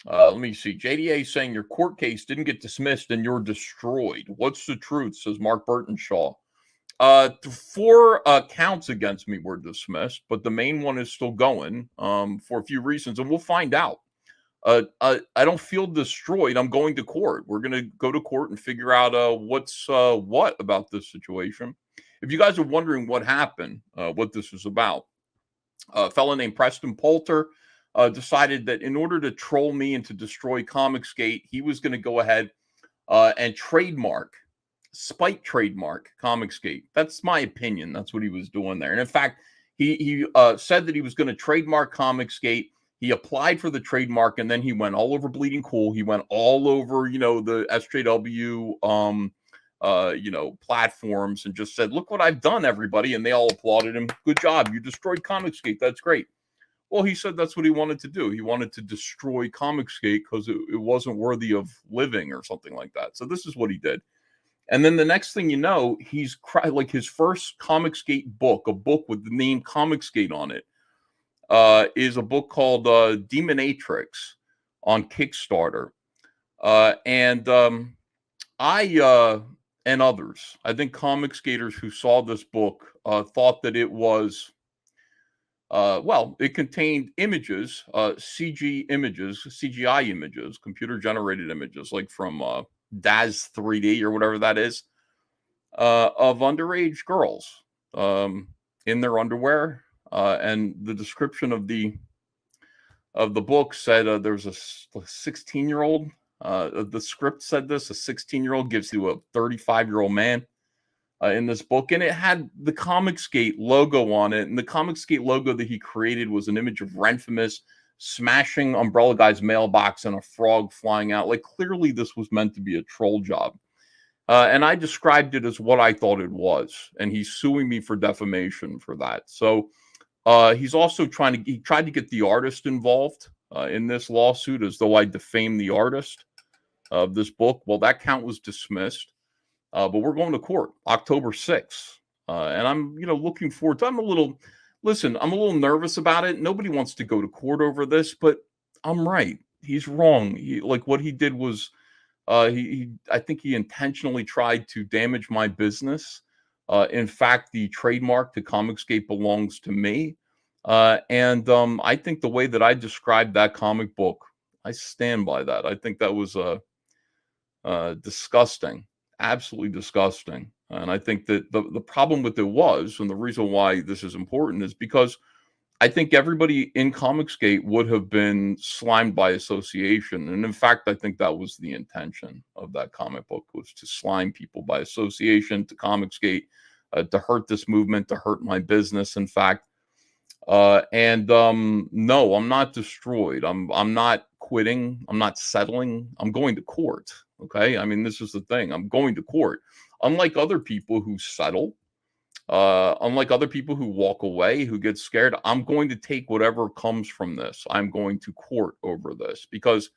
Let me see. JDA saying your court case didn't get dismissed and you're destroyed. What's the truth? Says Mark Burtonshaw. Four counts against me were dismissed, but the main one is still going for a few reasons, and we'll find out. I don't feel destroyed. I'm going to court. We're going to go to court and figure out what's what about this situation. If you guys are wondering what happened, what this is about, a fellow named Preston Poulter decided that in order to troll me and to destroy Comicsgate, he was going to go ahead and spite trademark Comicsgate. That's my opinion. That's what he was doing there. And in fact, he said that he was going to trademark Comicsgate. He applied for the trademark, and then he went all over Bleeding Cool. He went all over, the SJW, platforms, and just said, "Look what I've done, everybody!" And they all applauded him. Good job, you destroyed Comicsgate. That's great. Well, he said that's what he wanted to do. He wanted to destroy Comicsgate because it wasn't worthy of living or something like that. So this is what he did. And then the next thing you know, he's like his first Comicsgate book, a book with the name Comicsgate on it, is a book called Demonatrix on Kickstarter. I and others, I think Comicsgaters who saw this book thought that it was, it contained images, CGI images, computer-generated images, like from DAZ 3D or whatever that is, of underage girls in their underwear. And the description of the book said there's a 16-year-old. The script said this: a 16-year-old gives to a 35-year-old man in this book, and it had the Comicsgate logo on it. And the Comicsgate logo that he created was an image of Renfimus smashing Umbrella Guy's mailbox and a frog flying out. Like, clearly this was meant to be a troll job. And I described it as what I thought it was, and he's suing me for defamation for that. So he's also tried to get the artist involved in this lawsuit, as though I defamed the artist of this book. Well, that count was dismissed, but we're going to court October 6th. And I'm, looking forward to, I'm a little nervous about it. Nobody wants to go to court over this, but I'm right. He's wrong. What he did was, I think he intentionally tried to damage my business. In fact, the trademark to Comicsgate belongs to me. And I think the way that I described that comic book, I stand by that. I think that was disgusting, absolutely disgusting. And I think that the problem with it was, and the reason why this is important, is because I think everybody in Comicsgate would have been slimed by association. And in fact, I think that was the intention of that comic book, was to slime people by association to Comicsgate, to hurt this movement, to hurt my business, in fact. No, I'm not destroyed. I'm not quitting. I'm not settling. I'm going to court. Okay. I mean, this is the thing. I'm going to court. Unlike other people who settle, unlike other people who walk away, who get scared, I'm going to take whatever comes from this. I'm going to court over this because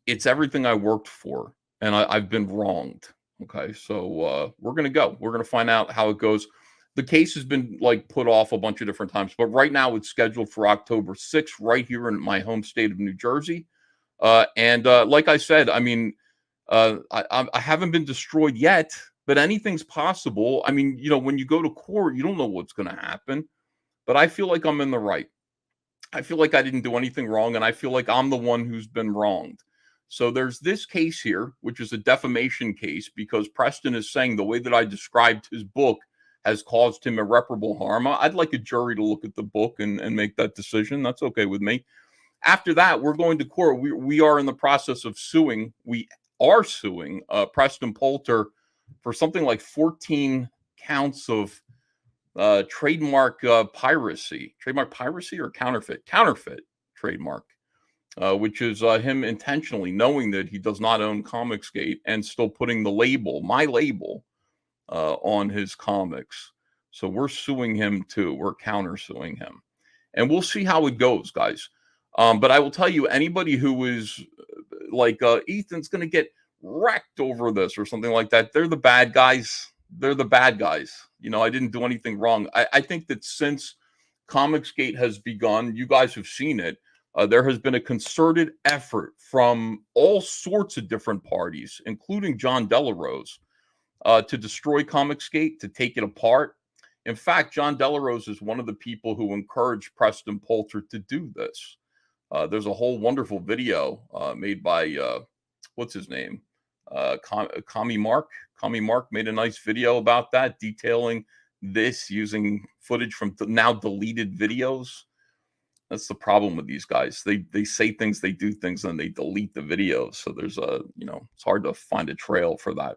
it's everything I worked for, and I've been wronged. Okay, so we're going to go. We're going to find out how it goes. The case has been put off a bunch of different times, but right now it's scheduled for October 6th, right here in my home state of New Jersey. Like I said, I mean, I haven't been destroyed yet, but anything's possible. I mean, when you go to court, you don't know what's going to happen, but I feel like I'm in the right. I feel like I didn't do anything wrong, and I feel like I'm the one who's been wronged. So there's this case here, which is a defamation case, because Preston is saying the way that I described his book has caused him irreparable harm. I'd like a jury to look at the book and make that decision. That's okay with me. After that, we're going to court. We are in the process of suing. We are suing Preston Poulter for something like 14 counts of trademark piracy or counterfeit trademark, which is him intentionally knowing that he does not own Comicsgate and still putting my label, on his comics. So we're suing him too. We're countersuing him, and we'll see how it goes, guys. But I will tell you, anybody who is Ethan's going to get wrecked over this or something like that, they're the bad guys. They're the bad guys. I didn't do anything wrong. I think that since Comicsgate has begun, you guys have seen it. There has been a concerted effort from all sorts of different parties, including John Delarose, to destroy Comicsgate, to take it apart. In fact, John Delarose is one of the people who encouraged Preston Poulter to do this. There's a whole wonderful video made by what's his name, Commie Mark. Commie Mark made a nice video about that, detailing this using footage from now deleted videos. That's the problem with these guys. They say things, they do things, and they delete the videos. So there's it's hard to find a trail for that.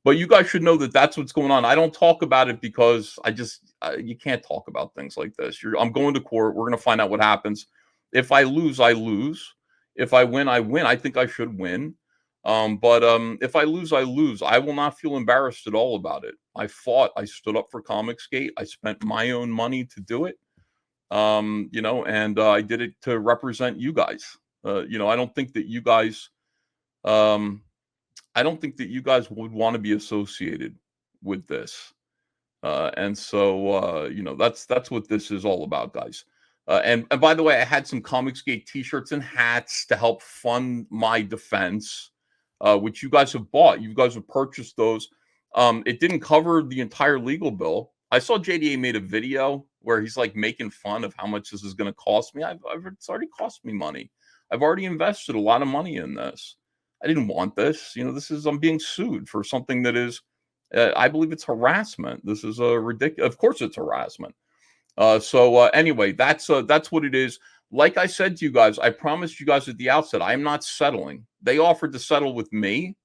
But you guys should know that that's what's going on. I don't talk about it because you can't talk about things like this. I'm going to court. We're going to find out what happens. If I lose, I lose. If I win, I win. I think I should win. But if I lose, I lose. I will not feel embarrassed at all about it. I fought. I stood up for Comicsgate. I spent my own money to do it. And I did it to represent you guys. I don't think that you guys. I don't think that you guys would want to be associated with this. And so, that's what this is all about, guys. And by the way, I had some Comicsgate t-shirts and hats to help fund my defense, which you guys have bought. You guys have purchased those. It didn't cover the entire legal bill. I saw JDA made a video where he's like making fun of how much this is going to cost me. It's already cost me money. I've already invested a lot of money in this. I didn't want this. I'm being sued for something that is, I believe it's harassment. This is a ridiculous. Of course, it's harassment. Anyway, that's what it is. Like I said to you guys, I promised you guys at the outset, I'm not settling. They offered to settle with me,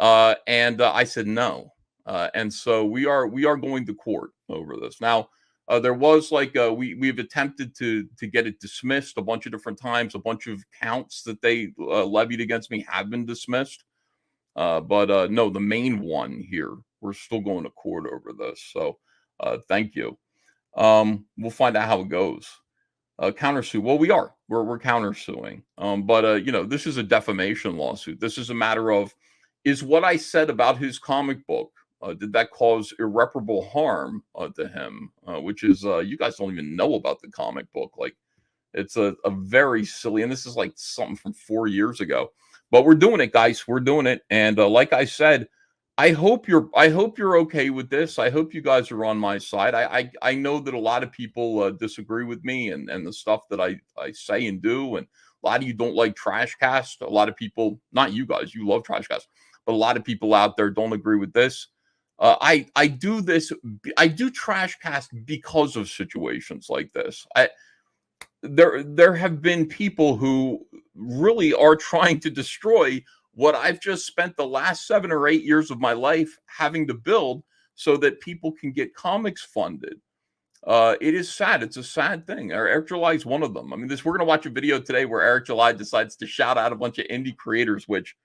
and I said no. And so we are going to court over this. Now, there was we've attempted to get it dismissed a bunch of different times. A bunch of counts that they levied against me have been dismissed. But no, the main one here, we're still going to court over this. So thank you. We'll find out how it goes. Countersue. Well, we're countersuing. This is a defamation lawsuit. This is a matter of, is what I said about his comic book, did that cause irreparable harm to him? Which is, you guys don't even know about the comic book. Like, it's a very silly, and this is like something from 4 years ago. But we're doing it, guys. We're doing it. And like I said, I hope you're okay with this. I hope you guys are on my side. I know that a lot of people disagree with me and the stuff that I say and do, and a lot of you don't like Trashcast. A lot of people, not you guys, you love Trashcast, but a lot of people out there don't agree with this. I do this. I do Trashcast because of situations like this. There have been people who really are trying to destroy what I've just spent the last 7 or 8 years of my life having to build so that people can get comics funded. It is sad. It's a sad thing. Eric July is one of them. I mean, we're going to watch a video today where Eric July decides to shout out a bunch of indie creators, which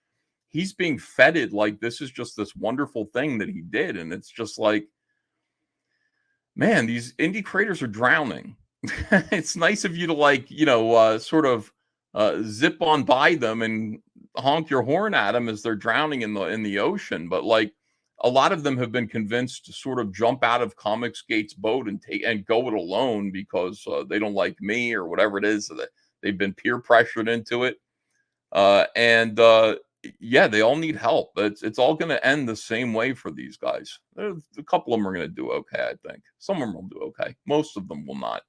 he's being feted like this is just this wonderful thing that he did. And it's just like, man, these indie creators are drowning. It's nice of you to sort of zip on by them and honk your horn at them as they're drowning in the ocean. But like, a lot of them have been convinced to sort of jump out of Comicsgate's boat and go it alone because they don't like me or whatever it is, that they've been peer pressured into it. Yeah, they all need help. It's all going to end the same way for these guys. A couple of them are going to do okay, I think. Some of them will do okay. Most of them will not.